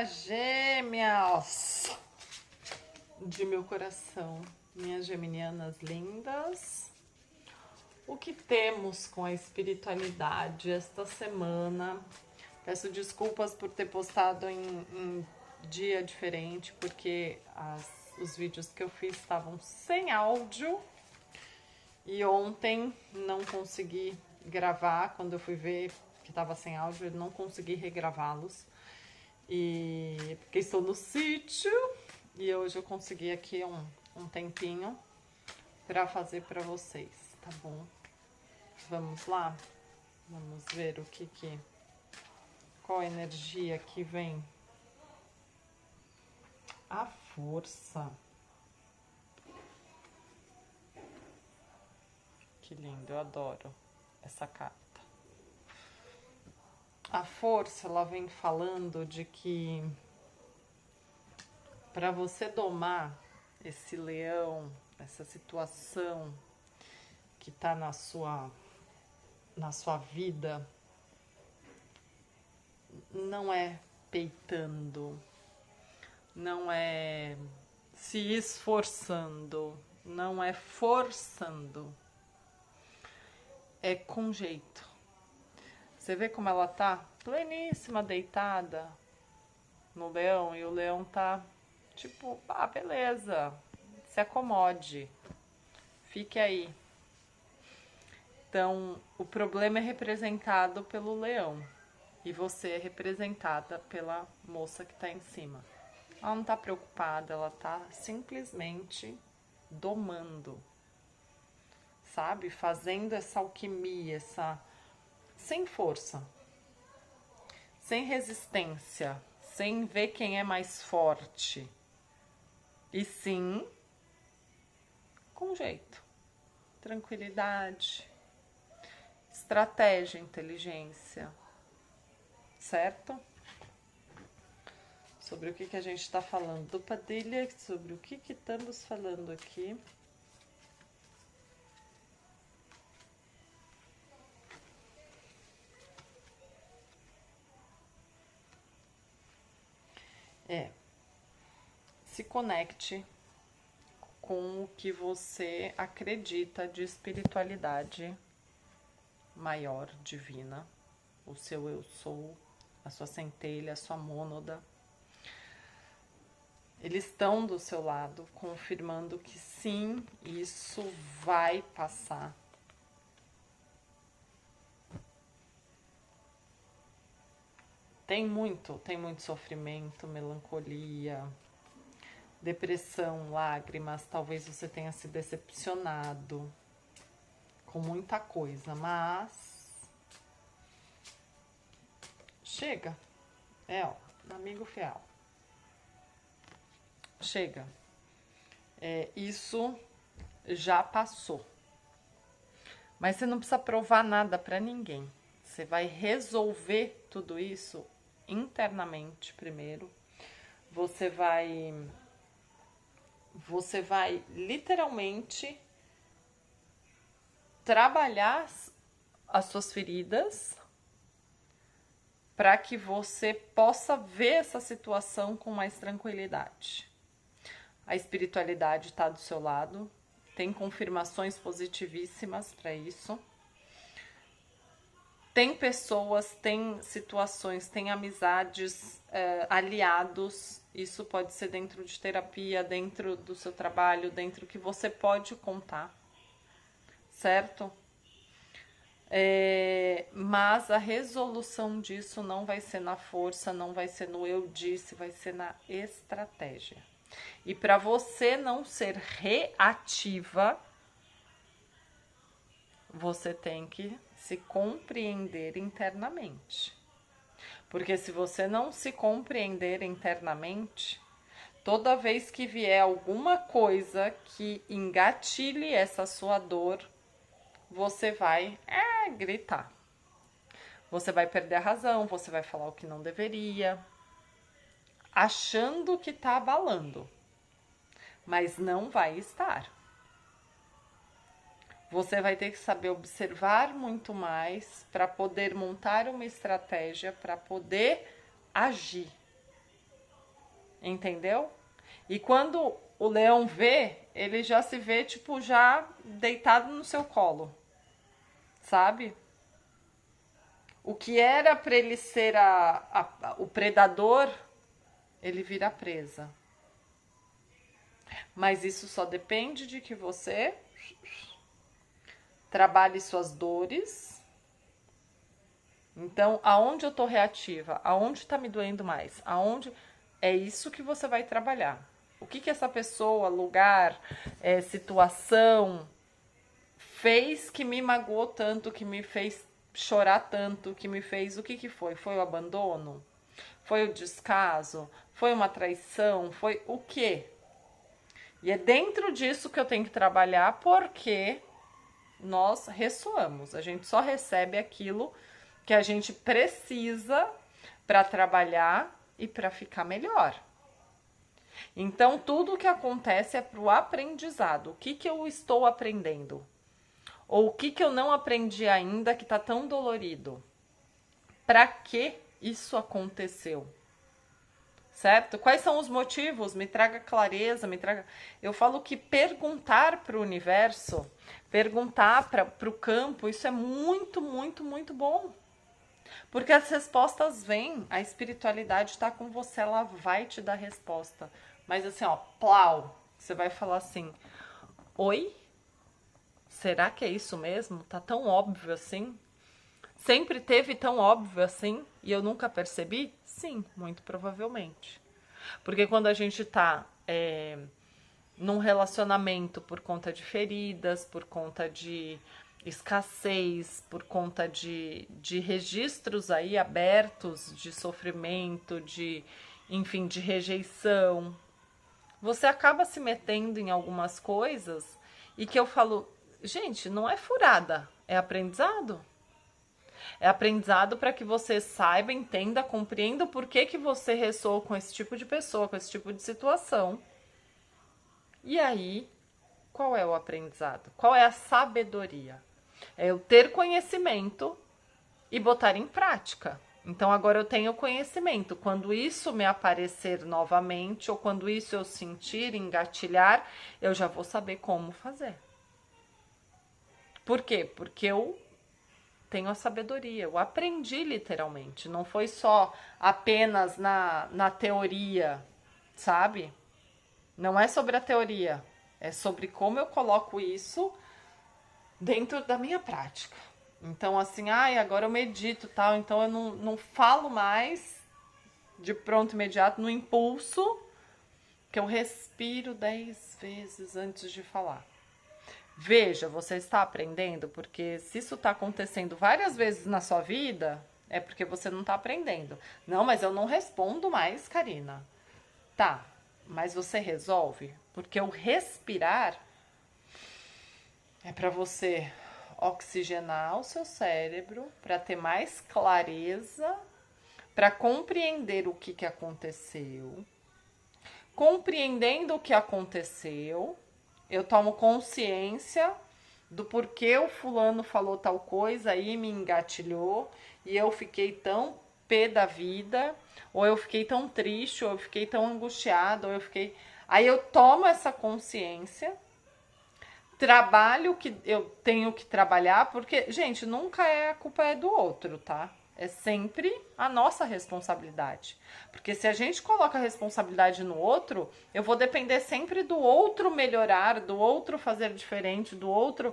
Gêmeas de meu coração, minhas geminianas lindas. O que temos com a espiritualidade esta semana? Peço desculpas por ter postado em dia diferente, porque os vídeos que eu fiz estavam sem áudio. E ontem não consegui gravar, quando eu fui ver que estava sem áudio, eu não consegui regravá-los. E porque estou no sítio e hoje eu consegui aqui um tempinho para fazer para vocês, tá bom? Vamos lá? Vamos ver qual energia que vem. A força. Que lindo, eu adoro essa carta. A força, ela vem falando de que para você domar esse leão, essa situação que tá na sua vida, não é peitando, não é se esforçando, não é forçando, é com jeito. Você vê como ela tá pleníssima, deitada no leão, e o leão tá tipo, beleza, se acomode, fique aí. Então, o problema é representado pelo leão e você é representada pela moça que tá em cima. Ela não tá preocupada, ela tá simplesmente domando, sabe? Fazendo essa alquimia, sem força, sem resistência, sem ver quem é mais forte, e sim com jeito, tranquilidade, estratégia, inteligência, certo? Sobre o que a gente está falando do Padilha, sobre o que estamos falando aqui. Se conecte com o que você acredita de espiritualidade maior, divina, o seu eu sou, a sua centelha, a sua mônada. Eles estão do seu lado, confirmando que sim, isso vai passar. Tem muito sofrimento, melancolia, depressão, lágrimas, talvez você tenha se decepcionado com muita coisa, mas chega, amigo fiel, chega, isso já passou, mas você não precisa provar nada para ninguém, você vai resolver tudo isso internamente primeiro, você vai literalmente trabalhar as suas feridas para que você possa ver essa situação com mais tranquilidade. A espiritualidade está do seu lado, tem confirmações positivíssimas para isso. Tem pessoas, tem situações, tem amizades, aliados. Isso pode ser dentro de terapia, dentro do seu trabalho, dentro que você pode contar, certo? Mas a resolução disso não vai ser na força, não vai ser no eu disse, vai ser na estratégia. E para você não ser reativa, você tem que se compreender internamente. Porque se você não se compreender internamente, toda vez que vier alguma coisa que engatilhe essa sua dor, você vai gritar. Você vai perder a razão, você vai falar o que não deveria, achando que tá abalando, mas não vai estar. Você vai ter que saber observar muito mais para poder montar uma estratégia, para poder agir. entendeu? E quando o leão vê, ele já se vê, tipo, já deitado no seu colo, sabe? O que era para ele ser o predador, ele vira presa. Mas isso só depende de que você trabalhe suas dores. Então, aonde eu tô reativa? Aonde tá me doendo mais? Aonde é isso que você vai trabalhar? O que que essa pessoa, lugar, situação fez que me magoou tanto, que me fez chorar tanto, que me fez... O que que foi? Foi o abandono? Foi o descaso? Foi uma traição? Foi o quê? E é dentro disso que eu tenho que trabalhar, porque nós ressoamos. A gente só recebe aquilo que a gente precisa para trabalhar e para ficar melhor. Então, tudo o que acontece é para o aprendizado. O que que eu estou aprendendo? Ou o que que eu não aprendi ainda que está tão dolorido? Para que isso aconteceu? Certo? Quais são os motivos? Me traga clareza, me traga... Eu falo que perguntar para o universo, perguntar para o campo, isso é muito, muito, muito bom. Porque as respostas vêm, a espiritualidade está com você, ela vai te dar resposta. Mas assim, ó, plau, você vai falar assim, oi? Será que é isso mesmo? Tá tão óbvio assim? Sempre teve tão óbvio assim e eu nunca percebi? Sim, muito provavelmente. Porque quando a gente tá num relacionamento por conta de feridas, por conta de escassez, por conta de registros aí abertos de sofrimento, enfim, de rejeição, você acaba se metendo em algumas coisas e que eu falo, gente, não é furada, é aprendizado. É aprendizado para que você saiba, entenda, compreenda o porquê que você ressoa com esse tipo de pessoa, com esse tipo de situação. E aí, qual é o aprendizado? Qual é a sabedoria? É eu ter conhecimento e botar em prática. Então agora eu tenho conhecimento. Quando isso me aparecer novamente, ou quando isso eu sentir, engatilhar, eu já vou saber como fazer. Por quê? Porque eu tenho a sabedoria, eu aprendi literalmente. Não foi só apenas na teoria, sabe? Não é sobre a teoria, é sobre como eu coloco isso dentro da minha prática. Então, assim, agora eu medito tal, então eu não falo mais de pronto imediato, no impulso, que eu respiro 10 vezes antes de falar. Veja, você está aprendendo, porque se isso está acontecendo várias vezes na sua vida, é porque você não está aprendendo. Não, mas eu não respondo mais, Karina. Tá, mas você resolve? Porque o respirar é para você oxigenar o seu cérebro, para ter mais clareza, para compreender o que aconteceu. Compreendendo o que aconteceu, eu tomo consciência do porquê o fulano falou tal coisa e me engatilhou e eu fiquei tão pé da vida, ou eu fiquei tão triste, ou eu fiquei tão angustiada, ou eu fiquei... Aí eu tomo essa consciência, trabalho que eu tenho que trabalhar, porque, gente, nunca a culpa é do outro, tá? É sempre a nossa responsabilidade. Porque se a gente coloca a responsabilidade no outro, eu vou depender sempre do outro melhorar, do outro fazer diferente, do outro...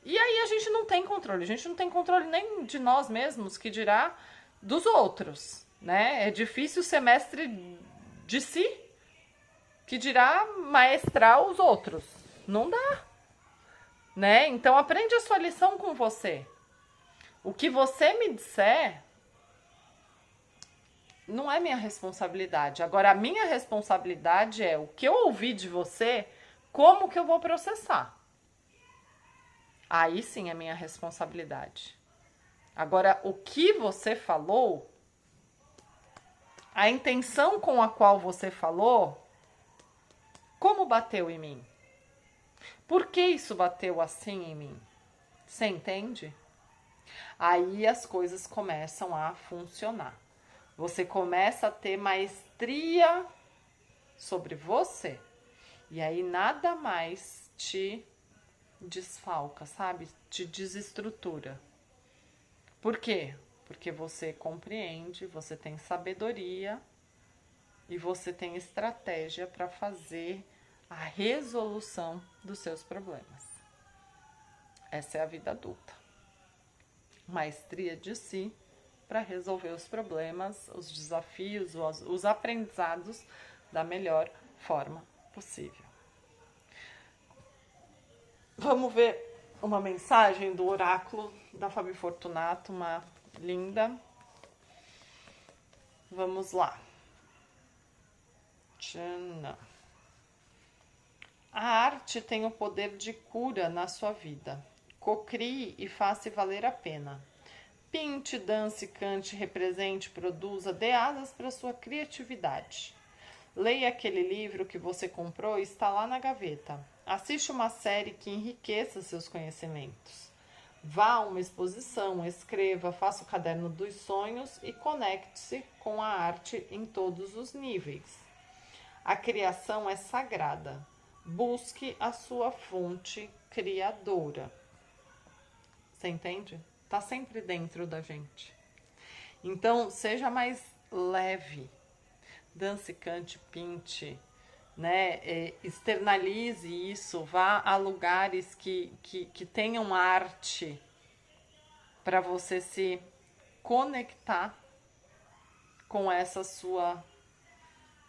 E aí a gente não tem controle. A gente não tem controle nem de nós mesmos, que dirá dos outros, né? É difícil ser mestre de si, que dirá maestrar os outros. Não dá, né? Então aprende a sua lição com você. O que você me disser não é minha responsabilidade. Agora, a minha responsabilidade é o que eu ouvi de você, como que eu vou processar. Aí sim é minha responsabilidade. Agora, o que você falou, a intenção com a qual você falou, como bateu em mim? Por que isso bateu assim em mim? Você entende? Aí as coisas começam a funcionar. Você começa a ter maestria sobre você. E aí nada mais te desfalca, sabe? Te desestrutura. Por quê? Porque você compreende, você tem sabedoria e você tem estratégia para fazer a resolução dos seus problemas. Essa é a vida adulta. Maestria de si para resolver os problemas, os desafios, os aprendizados da melhor forma possível. Vamos ver uma mensagem do oráculo da Fabi Fortunato, uma linda. Vamos lá. Tchana. A arte tem o poder de cura na sua vida. Cocrie e faça valer a pena. Pinte, dance, cante, represente, produza, dê asas para sua criatividade. Leia aquele livro que você comprou e está lá na gaveta. Assiste uma série que enriqueça seus conhecimentos. Vá a uma exposição, escreva, faça o caderno dos sonhos e conecte-se com a arte em todos os níveis. A criação é sagrada. Busque a sua fonte criadora. Você entende? Está sempre dentro da gente. Então, seja mais leve. Dance, cante, pinte, né? Externalize isso. Vá a lugares que tenham arte para você se conectar com essa sua,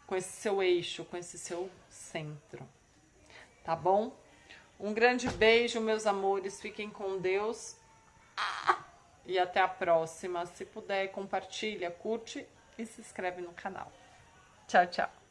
com esse seu eixo, com esse seu centro. Tá bom? Um grande beijo, meus amores. Fiquem com Deus. E até a próxima. Se puder, compartilha, curte e se inscreve no canal. Tchau, tchau.